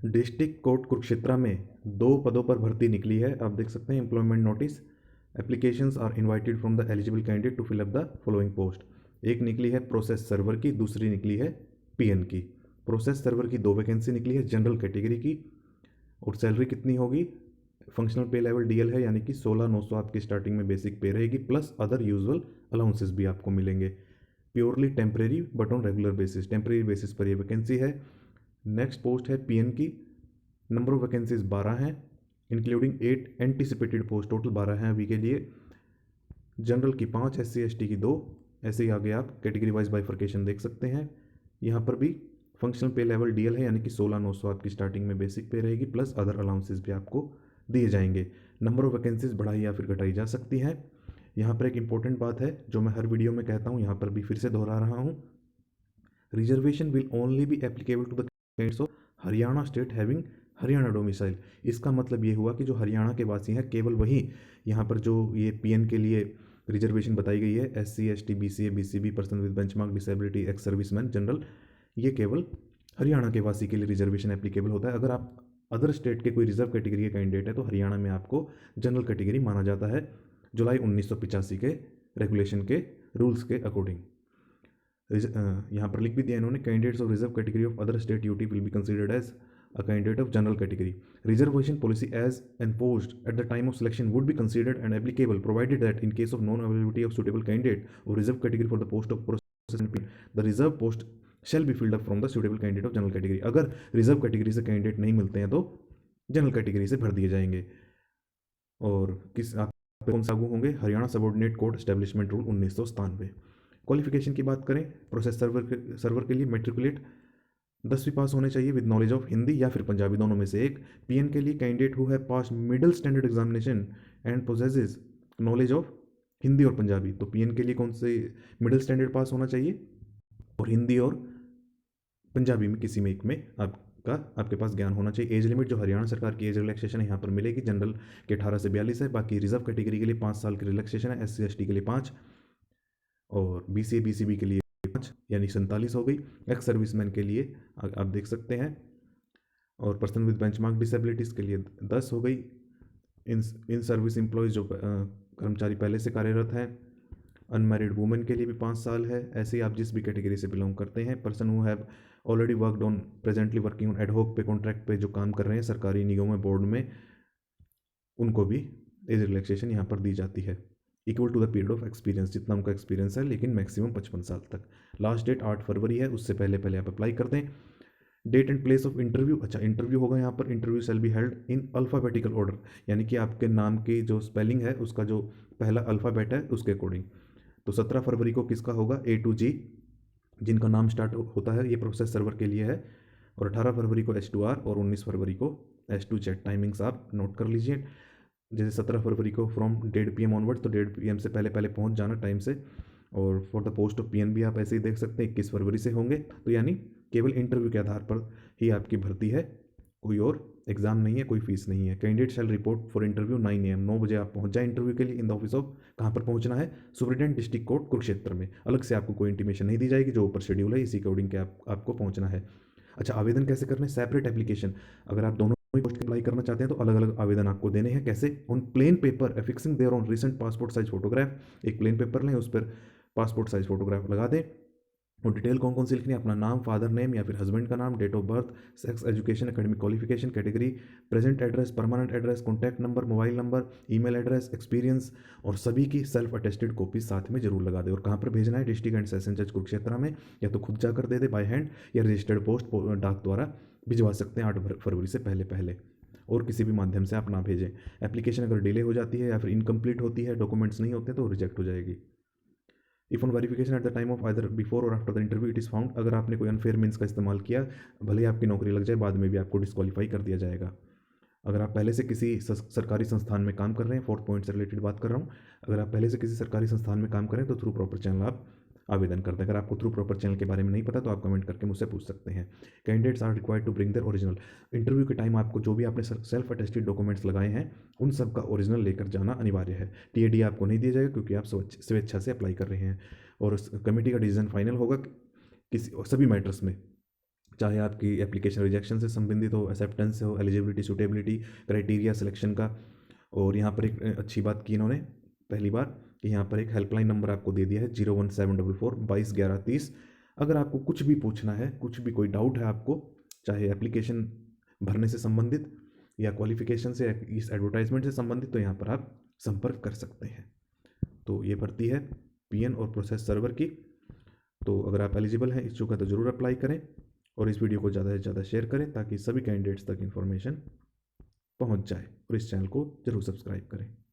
District court Kurukshetra में 2 पदों पर भर्ती निकली है। आप देख सकते हैं employment notice. Applications are invited from the eligible candidate to fill up the following post. एक निकली है प्रोसेस सर्वर की, दूसरी निकली है पीएन की। प्रोसेस सर्वर की 2 वैकेंसी निकली है जनरल कैटेगरी की, और सैलरी कितनी होगी? फंक्शनल पे लेवल डीएल है, यानी कि 16,900 आपकी स्टार्टिंग में बेसिक पे रहेगी, प्लस अदर यूजुअल अलाउंसेस भी आपको मिलेंगे। Purely temporary but on regular basis, temporary basis पर ये वैकेंसी है। नेक्स्ट पोस्ट है पीएन की। नंबर ऑफ वैकेंसीज 12 हैं, इंक्लूडिंग 8 एंटिसिपेटेड पोस्ट। टोटल 12 हैं अभी के लिए। जनरल की 5, SC ST की 2। ऐसे ही आगे आप कैटेगरी वाइज बाइफर्केशन देख सकते हैं। यहाँ पर भी फंक्शनल पे लेवल डीएल है, यानी कि 16,900 आपकी स्टार्टिंग में बेसिक पे रहेगी, प्लस अदर अलाउंसेस भी आपको दिए जाएंगे। नंबर ऑफ वैकेंसीज बढ़ाई या फिर घटाई जा सकती हैं। यहाँ पर एक इंपॉर्टेंट बात है जो मैं हर वीडियो में कहता हूँ, यहाँ पर भी फिर से दोहरा रहा हूँ। Reservation will only be applicable to the candidates of Haryana state having Haryana domicile. इसका मतलब ये हुआ कि जो हरियाणा के वासी हैं, केवल वही यहाँ पर जो ये पीएन के लिए रिजर्वेशन बताई गई है, SC ST BCA BCB, person with benchmark disability, ex serviceman, general, ये केवल हरियाणा के वासी के लिए रिजर्वेशन एप्लीकेबल होता है। अगर आप अदर स्टेट के कोई रिजर्व कैटेगरी के कैंडिडेट है तो हरियाणा में आपको जनरल कैटेगरी माना जाता है, जुलाई 1985 के रेगुलेशन के रूल्स के अकॉर्डिंग। यहाँ पर लिख भी दिया इन्होंने, candidates of reserve category of other state UT will be considered as a candidate of general category. Reservation policy as enforced at the time of selection would be considered and applicable provided that in case of non-availability of suitable candidate of reserve category for the post of process the reserve post shall be filled up from the suitable candidate of general category. अगर reserve category से candidate नहीं मिलते हैं तो general category से भर दिए जाएंगे। और किस आप कौन सा लागू होंगे? Haryana subordinate court establishment rule 1997। Qualification की बात करें, प्रोसेस सर्वर के लिए मेट्रिकुलेट 10वीं पास होने चाहिए विद नॉलेज ऑफ हिंदी या फिर पंजाबी, दोनों में से एक। पीएन के लिए candidate who have pass middle standard examination and possesses knowledge of Hindi और पंजाबी। तो पीएन के लिए कौन से मिडिल स्टैंडर्ड पास होना चाहिए, और हिंदी और पंजाबी में किसी में एक में आपके पास ज्ञान होना चाहिए। एज लिमिट जो हरियाणा सरकार की एज रिलैक्सेशन है यहाँ पर मिलेगी, जनरल के 18 से 42 है। बाकी रिजर्व कैटेगरी के लिए 5 साल की रिलैक्सेशन है, SC ST के लिए 5, और BCA BCB के लिए 5, यानी 47 हो गई। एक्स सर्विसमैन के लिए आप देख सकते हैं, और पर्सन विद बेंचमार्क डिसेबिलिटीज़ के लिए 10 हो गई। इन सर्विस एम्प्लॉयज़ जो कर्मचारी पहले से कार्यरत हैं। अनमैरिड वुमेन के लिए भी 5 साल है। ऐसे ही आप जिस भी कैटेगरी से बिलोंग करते हैं, person who have already worked on presently working on ad hoc पे कॉन्ट्रैक्ट पे जो काम कर रहे हैं सरकारी निगमों में, बोर्ड में, उनको भी एज रिलैक्सेशन यहाँ पर दी जाती है, equal to the period of experience, जितना उनका एक्सपीरियंस है, लेकिन मैक्सिमम 55 साल तक। लास्ट डेट 8 फरवरी है, उससे पहले आप अप्लाई कर दें। Date and place of interview, अच्छा इंटरव्यू होगा यहाँ पर। Interview shall be held in alphabetical order, यानी कि आपके नाम की जो स्पेलिंग है उसका जो पहला अल्फ़ाबेट है उसके अकॉर्डिंग। तो 17 फरवरी को किसका होगा? A to G, जिनका नाम स्टार्ट होता है, ये प्रोसेस सर्वर के लिए है। और 18 फरवरी को H2R और 19 फरवरी को H2Z। टाइमिंग्स आप नोट कर लीजिए। जैसे 17 फरवरी को फ्रॉम 1:30 PM ऑनवर्ड, तो 1:30 PM से पहले पहुंच जाना टाइम से। और for the post of PN भी आप ऐसे ही देख सकते हैं, 21 फरवरी से होंगे। तो यानी केवल इंटरव्यू के आधार पर ही आपकी भर्ती है, कोई और एग्जाम नहीं है, कोई फीस नहीं है। Candidate shell report for interview 9 AM, 9 बजे आप पहुंच जाए इंटरव्यू के लिए इन द ऑफिस ऑफ, कहाँ पर पहुंचना है? सुपरिटेंडेंट डिस्ट्रिक्ट कोर्ट कुरुक्षेत्र में। अलग से आपको कोई इंटीमेशन नहीं दी जाएगी, जो ऊपर शेड्यूल है इसी अकॉर्डिंग के आपको पहुंचना है। अच्छा, आवेदन कैसे करना है? Separate application. अगर आप दोनों पोस्ट अप्लाई करना चाहते हैं तो अलग अलग आवेदन आपको देने हैं। कैसे? On plain paper affixing thereon recent passport size photograph. एक प्लेन पेपर लें, उस पर पासपोर्ट साइज फोटोग्राफ लगा दें, और डिटेल कौन कौन सी लिखनी है? अपना नाम, फादर नेम या फिर हस्बैंड का नाम, date of birth, sex, education, academic qualification, category, present address, permanent address, contact number, mobile number, email address, experience, और सभी की सेल्फ अटेस्टेड कॉपी साथ में जरूर लगा दे। और कहाँ पर भेजना है? डिस्ट्रिक्ट एंड सेशन जज कुरुक्षेत्र में, या तो खुद जाकर दे दे बाय हैंड, या रजिस्टर्ड पोस्ट डाक द्वारा भिजवा सकते हैं 8 फरवरी से पहले, और किसी भी माध्यम से आप ना भेजें। एप्लीकेशन अगर डिले हो जाती है या फिर इनकम्प्लीट होती है, डॉक्यूमेंट्स नहीं होते, तो रिजेक्ट हो जाएगी। If on verification at the time of either before or after the interview it is found, अगर आपने कोई अनफेयर मीन्स का इस्तेमाल किया, भले ही आपकी नौकरी लग जाए, बाद में भी आपको डिस्क्वालीफाई कर दिया जाएगा। अगर आप पहले से किसी सरकारी संस्थान में काम कर रहे हैं, 4th पॉइंट से रिलेटेड बात कर रहा हूँ, अगर आप पहले से किसी सरकारी संस्थान में काम करें तो थ्रू प्रॉपर चैनल आप आवेदन करते हैं। अगर आपको थ्रू प्रॉपर चैनल के बारे में नहीं पता तो आप कमेंट करके मुझसे पूछ सकते हैं। Candidates are required to bring their original. Interview के टाइम आपको जो भी आपने सेल्फ अटेस्टेड डॉक्यूमेंट्स लगाए हैं उन सब का ओरिजिनल लेकर जाना अनिवार्य है। TAD आपको नहीं दिया जाएगा क्योंकि आप स्वेच्छा से अप्लाई कर रहे हैं, और उस कमेटी का डिसीजन फाइनल होगा किसी सभी मैटर्स में, चाहे आपकी एप्लीकेशन रिजेक्शन से संबंधित हो, एक्सेप्टेंस से हो, एलिजिबिलिटी, सूटेबिलिटी, क्राइटेरिया सिलेक्शन का। और यहाँ पर एक अच्छी बात की इन्होंने पहली बार कि यहाँ पर एक हेल्पलाइन नंबर आपको दे दिया है 01744 22 11 30। अगर आपको कुछ भी पूछना है, कुछ भी कोई डाउट है आपको, चाहे एप्लीकेशन भरने से संबंधित या क्वालिफिकेशन से, इस एडवर्टाइजमेंट से संबंधित, तो यहाँ पर आप संपर्क कर सकते हैं। तो ये भर्ती है पीएन और प्रोसेस सर्वर की। तो अगर आप एलिजिबल हैं, इच्छुक है, तो ज़रूर अप्लाई करें और इस वीडियो को ज़्यादा से ज़्यादा शेयर करें ताकि सभी कैंडिडेट्स तक इन्फॉर्मेशन पहुंच जाए, और इस चैनल को ज़रूर सब्सक्राइब करें।